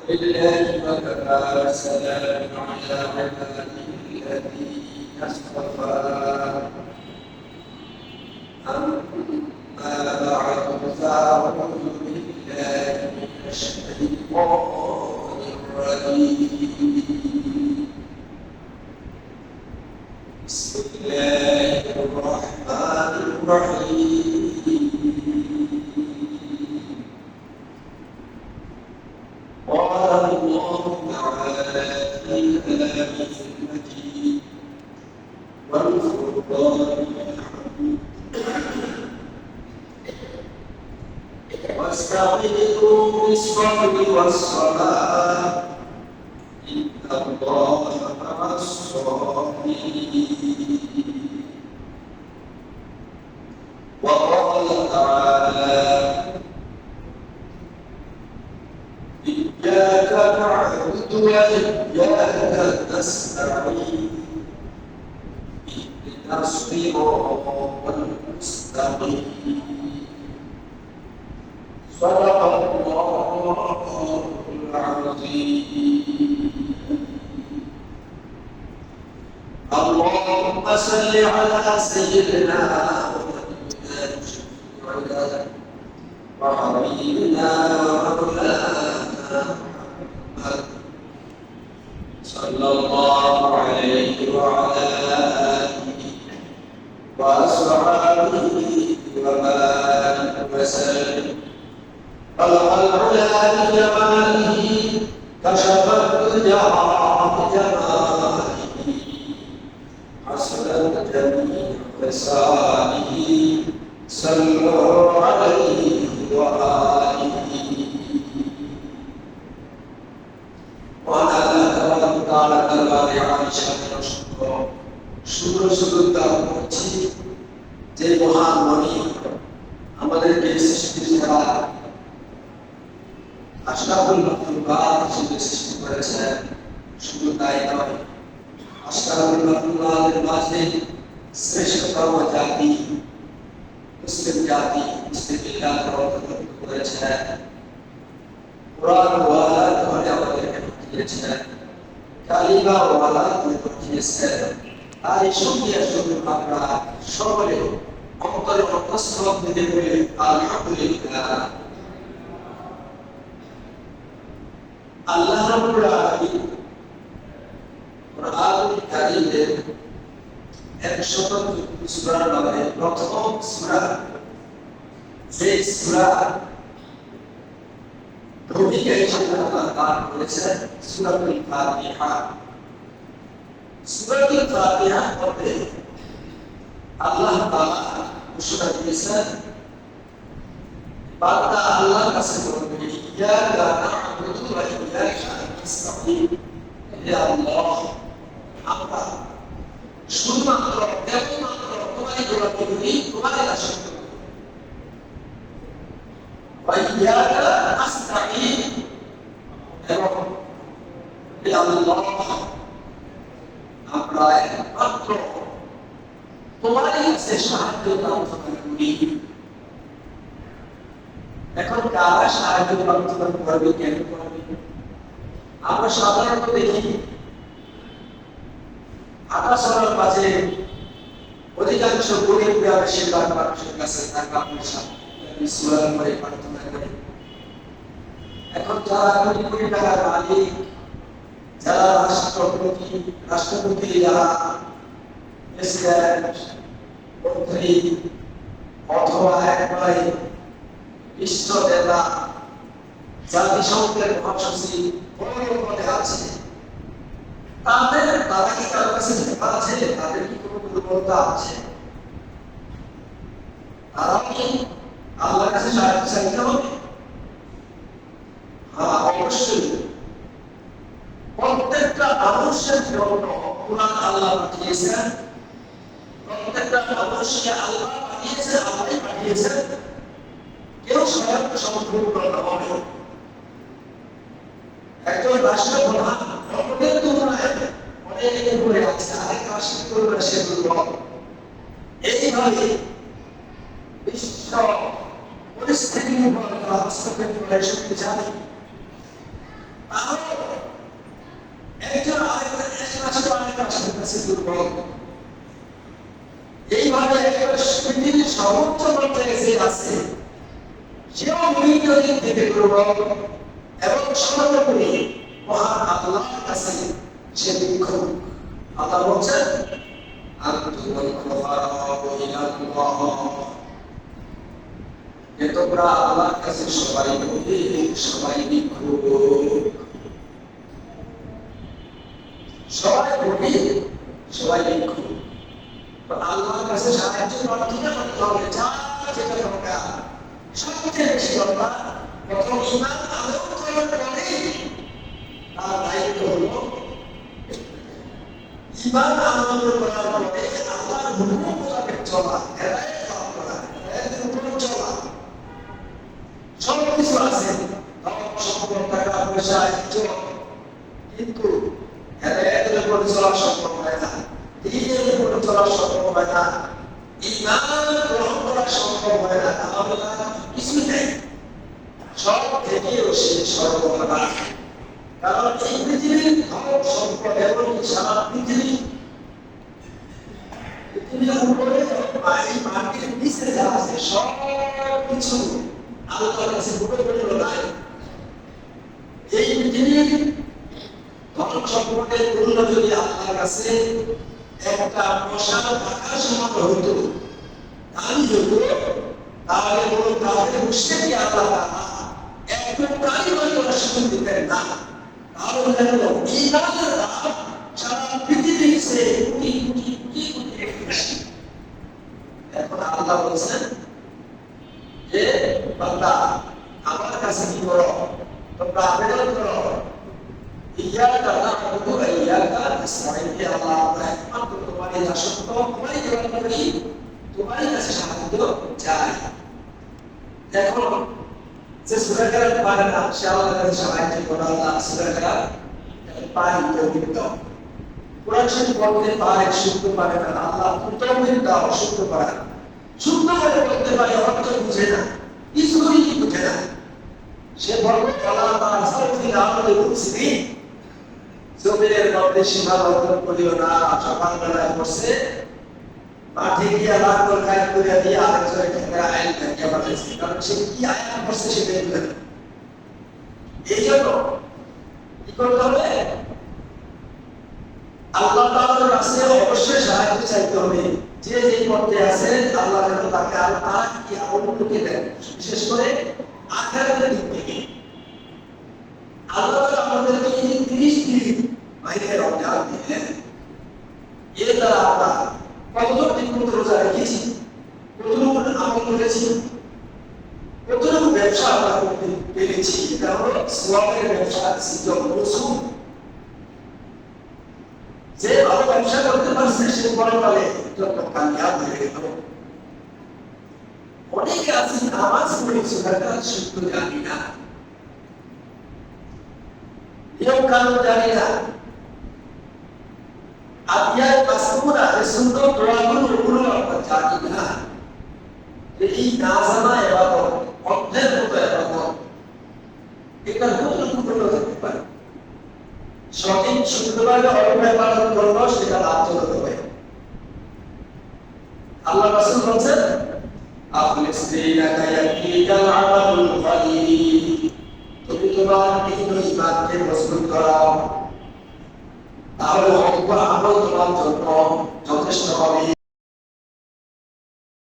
لله وكفى وسلام على عباده الذين اصطفى أما بعد فأعوذ بالله من الشيطان الرجيم بسم الله الرحمن الرحيم قال الله تعالى في كلامه المجيد والفرقان الحميد واستعينوا بالصبر والصلاة إن الله مع الصابرين وقال تعالى إياك نعبد وإياك نستعين اهدنا الصراط المستقيم صدق الله العظيم اللهم صل على سيدنا محمد وحبيبنا ومولانا محمد صلى الله عليه وعلى آله وأصحابه وبارك وسلم خلق العلا بجماله كشف الدجى بجماله حسنت جميع خصاله صلوا عليه وآله وعلى آله تعالى দরবারে আয়েশা রাদিয়াল্লাহু শুকর সুজুদার করছি যে মহান নবী আমাদেরকে সৃষ্টি করা আশরাফুল মাখলুকাত হিসেবে সৃষ্টি করেছেন। শুধু তাই নয়, আশরাফুল মাখলুকাতের মাঝে শ্রেষ্ঠতম জাতি মুসলিম জাতি মুসলিম মিল্লাতের অন্তর্ভুক্ত করেছেন। কোরআন ওয়ালা ধরে আমাদেরকে পাঠিয়েছেন, কালিমা ওয়ালা ধরে পাঠিয়েছেন। আর এই সঙ্গে আমরা সকলে অন্তরে অন্তঃস্থল দিতে বলি আলহামদুলিল্লাহ। আল্লাহ রাব্বুল আলামিন কোরআনুল কারীমের 100 সূরার মধ্যে প্রথম সূরা যে সূরা ভূমিকা হিসেবে আল্লাহ দান করেছেন সূরাতুল ফাতিহা। সূরাতুল ফাতিহা মধ্যে আল্লাহ তাআলা ঘোষণা দিয়েছেন বান্দা আল্লাহর কাছে বলবে ইয়াকা না'বুদু ওয়া ইয়াকা নাস্তাঈন। হে আল্লাহ, আমরা শুধুমাত্র কেবলমাত্র তোমারই গোলামি করি, তোমারই দাসত্ব করি। ওয়া ইয়াকা নাস্তাঈন, এবং হে আল্লাহ আমরা একমাত্র তোমারই কাছে সাহায্য প্রার্থনা করি। এখন কারা সাহায্য প্রার্থনা করবে, কেন করবে? আমরা সাধারণত দেখি আকাশের মাঝে অধিকাংশ গরিব বেশিরভাগ মানুষের কাছে টাকা পয়সা করে প্রার্থনা করে। এখন যারা কোটি কোটি টাকার মালিক, যারা রাষ্ট্রপতি, যারা প্রেসিডেন্ট, মন্ত্রী অথবা একবারে বিশ্ব নেতা, জাতিসংঘের মহাসচিব পদে আছে, তারা কি কারো কাছে আছে? তাদের কি কোনো দুর্বলতা আছে? তারা কি আল্লাহর কাছে সাহায্য চাইতে হবে? হ্যাঁ, অবশ্যই। প্রত্যেকটা মানুষের জন্য কুরআন আল্লাহ পাঠিয়েছেন, প্রত্যেকটা মানুষকে আল্লাহ পাঠিয়েছেন, আল্লাহ পাঠিয়েছেন। কেউ স্বয়ং সম্পূর্ণ নয়। একজন রাষ্ট্রপ্রধান অন্যদের তুলনায় অনেক উপরে আছে, আরেক রাষ্ট্রের তুলনায় সে দুর্বল। এইভাবে বিশ্ব পরিস্থিতির উপর হস্তক্ষেপ করে শক্তিশালী। তাও একজন আরেকজন আরেকজনের কাছে দুর্বল। এইভাবে পৃথিবীর সর্বোচ্চ পর্যায়ে যে আছে সেও বিভিন্ন দিক থেকে দুর্বল এবং সর্বোপরি মহান আল্লাহর কাছে সে ভিক্ষুক। আল্লাহ বলছেন তোমরা আল্লাহর কাছে সবাই সবাই ভিক্ষুক, সবাই ভোগী, সবাই ভিক্ষুক। আল্লাহর কাছে সাহায্য প্রার্থনা করতে হবে। যার যেটা দরকার সবচেয়ে বেশি দরকার প্রথম ঈমান আদর করার পরে তার দায়িত্ব হলো ঈমান আদর করার পরে আল্লাহর হুকুম মোতাবেক চলা, হেদায়েত লাভ করা, হেদায়েতের উপর চলা। সবকিছু আছে, সম্পদ, টাকা পয়সা, ইজ্জত, কিন্তু হেদায়েতের উপর চলা সম্ভব হয় না, দ্বীনের উপর চলা সম্ভব হয় না, ঈমান গ্রহণ করা সম্ভব হয় না। তাহলে কিছু নেই, সব থেকেও সে সর্বহারা। কারণ এই পৃথিবীর ধন সম্পদ এবং সারা পৃথিবীর উপরে এই মাটির নিচে যা আছে সব কিছু আল্লাহর কাছে পুরোপুরি নাই। এই পৃথিবীর ধন সম্পদের মূল্য যদি আল্লাহর কাছে একটা মশার পাখার সমান হইতো, তাহলে বলো তাহলে মুশরিক আল্লাহ একটু কারিগরি করার সুযোগ দিতেন না। কারণ হলো ঈমানের দাম সারা পৃথিবীর চেয়ে কোটি কোটি কোটি কোটি বেশি। এখন আল্লাহ বলছেন যে বান্দা আমার কাছে কি করো, তোমরা আবেদন করো, ইয়াকা না'বুদু ওয়া ইয়াকা নাস্তাঈন। আল্লাহ আমরা একমাত্র তোমারই দাসত্ব, তোমারই ইবাদত করি, তোমারই কাছে সাহায্য চাই। দেখো যে সূরা কেরাত পারে না সে আল্লাহর কাছে সাহায্য করে। আল্লাহ সূরা কেরাত পারে তৌফিক দাও, কোরআন শরীফ পড়তে পারে শুদ্ধ পারে না, আল্লাহ তৌফিক দাও শুদ্ধ পারে, শুদ্ধ করে বলতে পারে অর্থ বুঝে না, কিছুই বুঝে না। সে বলবে আল্লাহ তাআলা সাউফি না'বুদু মুসলিম, জমিনের মধ্যে সীমাবদ্ধ করিও না। সকালবেলায় বসে মাঠে গিয়ে লাখ কাজ করে দিয়ে আরেকজনের ক্ষেত্রে আইন থাকে আমাদের, কারণ সে কি আইন করছে সেটা বুঝে না। এই জন্য কি করতে হবে, আল্লাহ তাআলার কাছে অবশ্যই সাহায্য চাইতে হবে। যে যে পথে আছে আল্লাহ যেন তাকে আল্লাহ কি অনুমতি দেন, বিশেষ করে আখিরাতের দিক থেকে। আল্লাহ আমাদেরকে এই 30 দিন বাইরে রমজান দিলেন, এর দ্বারা আমরা কতজন ঠিকমতো রোজা রেখেছি, কতটুকু আমল করেছি, কতটুকু ব্যবসা আমরা করতে পেরেছি। এটা হলো সওয়াবের ব্যবসা, সিজন রসুল। যে ভালো ব্যবসা করতে পারছে সে পরকালে যত কামিয়াব হয়ে গেল। অনেকে আছে নামাজ পড়ে সুরাকাত শুদ্ধ জানি না, নিয়ম কানুন জানি না, আদিয়াত মাসনুনা এই সুন্দর দোয়াগুলো আমরা জানি না। এই না জানা ইবাদত অর্ধের মতো ইবাদত, এটা কতটুকু ভালো হতে পারে। সঠিক শুদ্ধভাবে অল্প ইবাদত করলেও সেটা লাভজনক হবে। আল্লাহ রাসূল বলেছেন আখলিস দীনাকা ইয়াকিকাল আমালুল কলিল, তুমি তোমার দ্বীন ও ঈমানকে মজবুত করো, তাহলে আমল তোমার জন্য যথেষ্ট হবে।